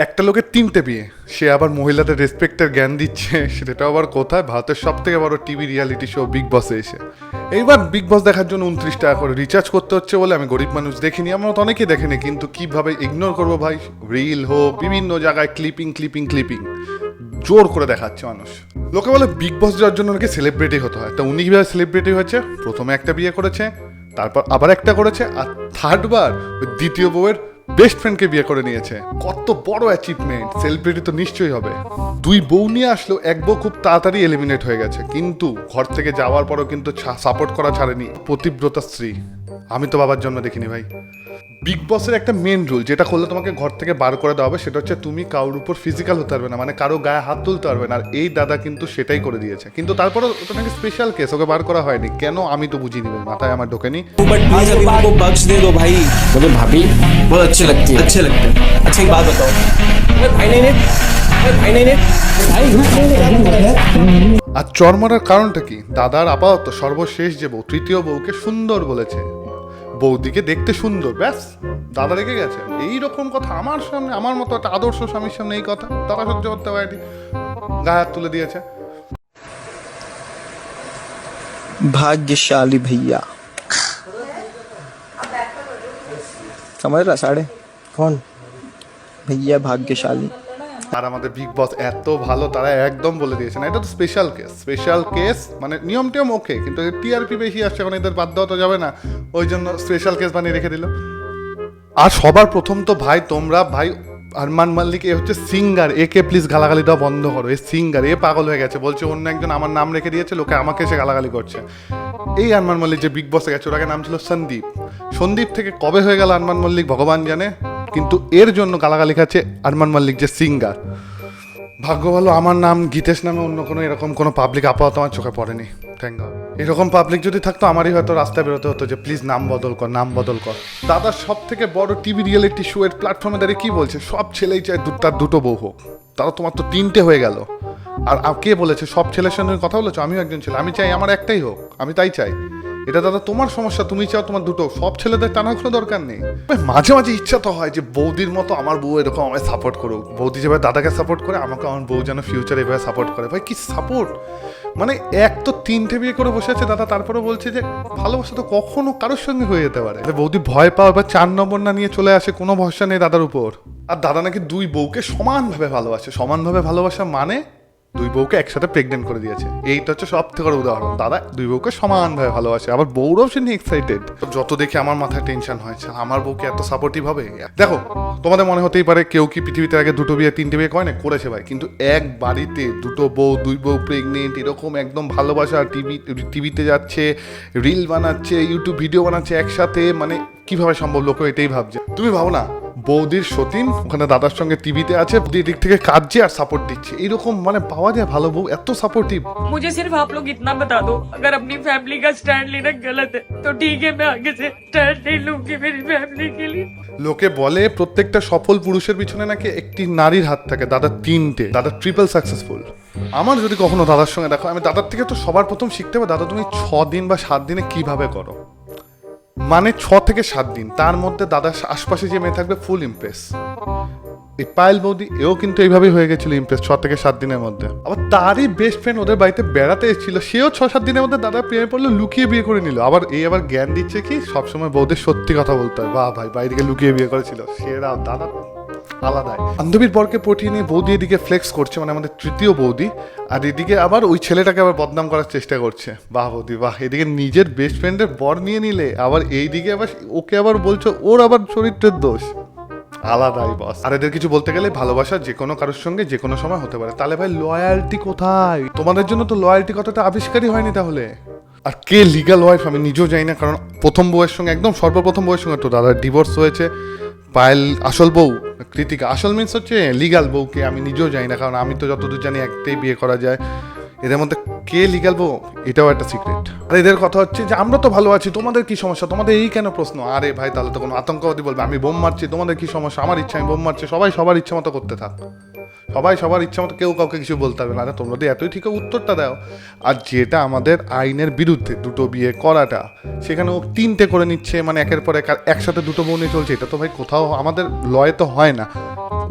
একটা লোকের তিনটে বিয়ে, সে আবার মহিলাদের রেসপেক্টের জ্ঞান দিচ্ছে, সেটা আবার কোথায়? ভারতের সব থেকে বড় টিভি রিয়ালিটি শো বিগ বসে এসে। এইবার বিগ বস দেখার জন্য 29 টাকা করে রিচার্জ করতে হচ্ছে বলে আমি গরিব মানুষ দেখিনি, আমার মতো অনেকেই দেখেনি, কিন্তু কিভাবে ইগনোর করবো ভাই? রিল হোক, বিভিন্ন জায়গায় ক্লিপিং ক্লিপিং ক্লিপিং জোর করে দেখাচ্ছে মানুষ। লোকে বলে বিগ বস যাওয়ার জন্য নাকি সেলিব্রিটি হতে হয়, তা উনি কীভাবে সেলিব্রিটি হয়েছে? প্রথমে একটা বিয়ে করেছে, তারপর আবার একটা করেছে, আর থার্ডবার ওই দ্বিতীয় বউয়ের বেস্ট ফ্রেন্ডকে বিয়ে করে নিয়েছে। কত বড় অ্যাচিভমেন্ট! সেলিব্রিটি তো নিশ্চয়ই হবে। দুই বউ নিয়ে আসলো, এক বউ খুব তাড়াতাড়ি এলিমিনেট হয়ে গেছে, কিন্তু ঘর থেকে যাওয়ার পরও কিন্তু সাপোর্ট করা ছাড়েনি। পতিব্রতা স্ত্রী আমি তো বাবার জন্য দেখিনি ভাই। বিগ বসের একটা মেন রুল, যেটা করলে তোমাকে ঘর থেকে বার করে দেওয়া হবে, সেটা হচ্ছে তুমি কারোর উপর ফিজিক্যাল হতে পারবে না, মানে কারো গায়ে হাত তুলতে পারবে না। আর এই দাদা কিন্তু সেটাই করে দিয়েছে, কিন্তু তারপরে ওটা নাকি স্পেশাল কেস, ওকে বার করা হয়নি কেন আমি তো বুঝিনি, মাথায় আমার ঢোকেনি। बट प्लीज अभी हमको बख्श दे दो भाई। मुझे भाभी बहुत अच्छी लगती है। अच्छे लगते हैं। अच्छा एक बात बताओ, अरे भाई नहीं আর চর মারার কারণটা কি? দাদার আপাতত সর্বশেষ যে বউ, তৃতীয় বউকে সুন্দর বলেছে, বৌদিকে দেখতে সুন্দর, ব্যাস দাদা রেখে গেছে। এইরকম কথা আমার সামনে, আমার মতো একটা আদর্শ স্বামীর সামনে এই কথা দাদা সহ্য করতে পারেনি, গায়ে হাত তুলে দিয়েছে। भाग्यशाली भैया समझ रहा साढ़े कौन भैया भाग्यशाली। আর আমাদের বিগ বস এত ভালো, তারা একদম বলে দিয়েছে না এটা তো স্পেশাল কেস। স্পেশাল কেস মানে নিয়ম টিয়ম ওকে, কিন্তু টিআরপি বেশি আসছে, এখন এদের বাদ দেওয়া তো যাবে না, ওই জন্য স্পেশাল কেস বানিয়ে রেখে দিল। আর সবার প্রথম তো ভাই তোমরা ভাই আরমান মাল্লিক এ হচ্ছে সিঙ্গার, একে প্লিজ গালাগালি দেওয়া বন্ধ করো। এ সিঙ্গার, এ পাগল হয়ে গেছে, বলছে অন্য একজন আমার নাম রেখে দিয়েছে, লোকে আমাকে এসে গালাগালি করছে। এই আরমান মল্লিক যে বিগ বসে গেছে, ওর আগে নাম ছিল সন্দীপ। সন্দীপ থেকে কবে হয়ে গেল আরমান মল্লিক ভগবান জানে, কিন্তু এর জন্য গালাগালি খাচ্ছে আরমান মল্লিক যে সিঙ্গার। ভাগ্য ভালো আমার নাম গীতেশ নামে অন্য কোনো এরকম কোনো পাবলিক আপাতত আমার চোখে পড়েনি, থ্যাংক গড। এরকম পাবলিক যদি থাকতো আমারই হয়তো রাস্তায় বেরোতে হতো যে প্লিজ নাম বদল কর, নাম বদল কর। দাদা সব থেকে বড় টিভি রিয়েলিটি শো এর প্ল্যাটফর্মে দাঁড়িয়ে কি বলছে? সব ছেলেই চায় তার দুটো বউ হোক, তারা তোমার তো তিনটে হয়ে গেল। আর কে বলেছে সব ছেলের সঙ্গে কথা বলেছো? আমিও একজন ছেলে, আমি চাই আমার একটাই হোক, আমি তাই চাই। এটা দাদা তোমার সমস্যা, তুমি চাও তোমার দুটো, সব ছেলেদের টানার কোনো দরকার নেই। মাঝে মাঝে ইচ্ছা তো হয় যে বৌদির মতো আমার বউ এরকম আমায় সাপোর্ট করুক, বৌদি যেভাবে দাদাকে সাপোর্ট করে আমাকে আমার বউ যেন ফিউচারে এভাবে সাপোর্ট করে। ভাই কি সাপোর্ট! মানে এক তো তিনটে বিয়ে করে বসে আছে দাদা, তারপরে বলছে যে ভালোবাসা তো কখনো কারোর সঙ্গে হয়ে যেতে পারে। বৌদি ভয় পাও, এবার 4 নম্বর না নিয়ে চলে আসে, কোনো ভরসা নেই দাদার উপর। আর দাদা নাকি দুই বউকে সমানভাবে ভালোবাসে, সমানভাবে ভালোবাসা মানে দুই বউকে একসাথে প্রেগনেন্ট করে দিয়েছে। এইটা হচ্ছে সব থেকে বড় উদাহরণ, দাদা দুই বউকে সমানভাবে ভালোবাসে, আবার বউরাও সে নিয়ে এক্সাইটেড। যত দেখে আমার মাথায় টেনশন হয়েছে, আমার বউকে এত সাপোর্টিভ হবে। দেখো তোমাদের মনে হতেই পারে কেউ কি পৃথিবীতে আগে দুটো বিয়ে তিনটে বিয়ে করে না? করেছে ভাই, কিন্তু এক বাড়িতে দুটো বউ, দুই বউ প্রেগনেন্ট, এরকম একদম ভালোবাসা, টিভিতে যাচ্ছে, রিল বানাচ্ছে, ইউটিউব ভিডিও বানাচ্ছে একসাথে, মানে কিভাবে সম্ভব? লোক এটাই ভাবছে। তুমি ভাবো না বৌদির সতীন ওখানে দাদার সঙ্গে টিভিতে আছে, দিক থেকে কাঁদছে আর সাপোর্ট দিচ্ছে, এইরকম মানে পাওয়া যায় ভালো বউ এত সাপোর্টিভ? मुझे सिर्फ आप लोग इतना बता दो, अगर अपनी फैमिली का स्टैंड लेना गलत है तो ठीक है, मैं आगे से स्टैंड नहीं लूंगी मेरी फैमिली के लिए। লোকে বলে প্রত্যেকটা সফল পুরুষের পিছনে নাকি একটি নারীর হাত থাকে, দাদা তিনটে, দাদা ট্রিপল সাকসেসফুল। আমার যদি কখনো দাদার সঙ্গে দেখো, আমি দাদার থেকে তো সবার প্রথম শিখতে হবে, দাদা তুমি 6 দিন বা 7 দিনে কিভাবে করো, মানে 6 থেকে 7 দিন, তার মধ্যে দাদার আশপাশে যে মেয়ে থাকবে ফুল ইমপ্রেস। এই পায়েল বৌদি এও কিন্তু এইভাবেই হয়ে গেছিল ইমপ্রেস 6 থেকে 7 দিনের মধ্যে। আবার তারই বেস্ট ফ্রেন্ড ওদের বাড়িতে বেড়াতে এসেছিল, সেও 6-7 দিনের মধ্যে দাদা প্রেমে পড়লো, লুকিয়ে বিয়ে করে নিল। আবার জ্ঞান দিচ্ছে কি সবসময় বৌদের সত্যি কথা বলতে হয়। বাহ ভাই, বাইরে লুকিয়ে বিয়ে করেছিল, সেরা দাদা আলাদাই। বান্ধবীর বরকে পটিয়ে নিয়ে বৌদি এদিকে ফ্লেক্স করছে, মানে আমাদের তৃতীয় বৌদি, আর এদিকে আবার ওই ছেলেটাকে আবার বদনাম করার চেষ্টা করছে। বাহ বৌদি বাহ, এদিকে নিজের বেস্ট ফ্রেন্ডের বর নিয়ে নিলে, আবার এইদিকে আবার ওকে আবার বলছো ওর আবার চরিত্রের দোষ। আলাদাই বস। আর এদের কিছু বলতে গেলে ভালোবাসা যে কোনো কারোর সঙ্গে যে কোনো সময় হতে পারে, তাহলে ভাই লয়্যালটি কোথায়? তোমাদের জন্য তো লয়্যালটি কথাটা আবিষ্কারই হয়নি তাহলে। আর কে লিগাল ওয়াইফ আমি নিজেও জানি না, কারণ প্রথম বউয়ের সঙ্গে একদম সর্বপ্রথম বউয়ের সঙ্গে তো দাদার ডিভোর্স হয়েছে। পায়েল আসল বউ, কৃতিকা আসল মিন্স হচ্ছে লিগাল বউকে আমি নিজেও জানি না, কারণ আমি তো যতদূর জানি একটাই বিয়ে করা যায়। এদের মধ্যে কে লিগাল বউ এটাও একটা সিক্রেট। আর এদের কথা হচ্ছে যে আমরা তো ভালো আছি, তোমাদের কি সমস্যা, তোমাদের এই কেন প্রশ্ন? আরে ভাই তাহলে তো কোনো আতঙ্কবাদী বলবে আমি বোম মারছি, তোমাদের কি সমস্যা? আমার ইচ্ছা আমি বোম মারছি, সবাই সবার ইচ্ছা মতো করতে থাক, সবাই সবার ইচ্ছা মতো, কেউ কাউকে কিছু বলতে হবে না। আরে তোমরা যদি এতই ঠিক উত্তরটা দাও। আর যেটা আমাদের আইনের বিরুদ্ধে দুটো বিয়ে করাটা, সেখানে ও 3টে করে নিচ্ছে, মানে একের পর এক একসাথে দুটো বউ নিয়ে চলছে, এটা তো ভাই কোথাও আমাদের লয়ে তো হয় না।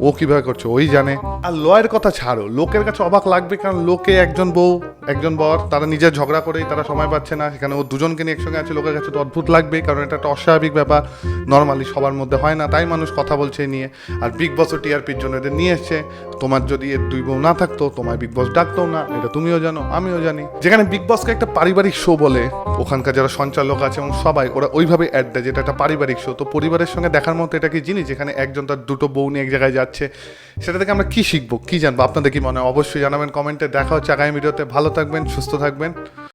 ও কিভাবে করছে ওই জানে। আর লয়ের কথা ছাড়ো, লোকের কাছে অবাক লাগবে, কারণ লোকে একজন বউ একজন বর তারা নিজের ঝগড়া করেই তারা সময় পাচ্ছে না, সেখানে ও দুজনকে নিয়ে একসঙ্গে আছে, লোকের কাছে তো অদ্ভুত লাগবেই, কারণ এটা একটা অস্বাভাবিক ব্যাপার, নর্মালি সবার মধ্যে হয় না, তাই মানুষ কথা বলছে এই নিয়ে। আর বিগ বসও টিআরপির জন্য এদের নিয়ে এসছে। তোমার যদি এর দুই বউ না থাকতো তোমায় বিগ বস ডাকতো না, এটা তুমিও জানো আমিও জানি। যেখানে বিগ বসকে একটা পারিবারিক শো বলে, ওখানকার যারা সঞ্চালক আছে এবং সবাই ওরা ওইভাবে অ্যাড দেয় যেটা একটা পারিবারিক শো। তো পরিবারের সঙ্গে দেখার মতো এটা কি জিনিস যেখানে একজন তার দুটো বউ নিয়ে এক জায়গায় যাচ্ছে, সেটা থেকে আমরা কি শিখবো কি জানবো? আপনাদের কি মনে হয় অবশ্যই জানাবেন কমেন্টে। দেখা হচ্ছে আগামী ভিডিওতে। ভালো থাকবেন, সুস্থ থাকবেন।